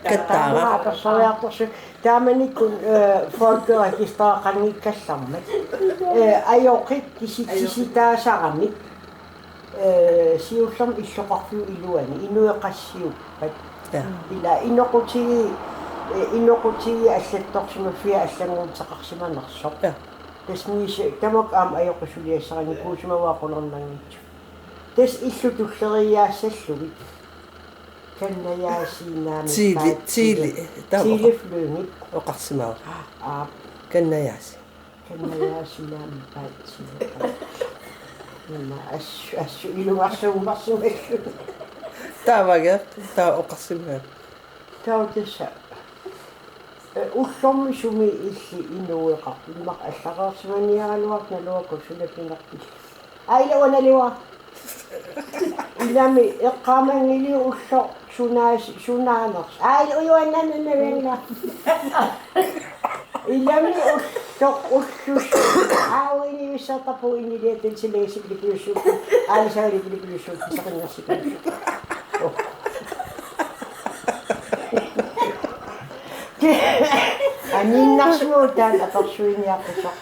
Kattara. Kasariartorsu taamanikun folklorikistaqanngikkallarmat ajoqit kisitaasaqamik siullerm illoqarfiu iluani inueqassiuppat ila inoqutigi аллатторсимаффиа аллангуутеқарсиманерсоқ таснииси тамак аама аёққисулиассарани куусимаваақулернангитсу тас иллу туллериаассаллугит каннаяасинаами тилифлунгит оқарсимаа аа каннаяасинаами паатсина нана ассу илуарсуумарсумаллу таавага таа оқарсимаа таутасса уллорми суми илли инуеқа имақ аллақарсиманиарануарт налуаку сулапинартил айлауаналуа илами эққамангили уллор сунаанерс айлуюаннананавенна илами уллор уллус аауини виссартапу инилиатэн силэсиклипиуссуу аалисааликлипиуссуу сақиннерсипа аниннарсмуу таан аперсуиниаққусоқ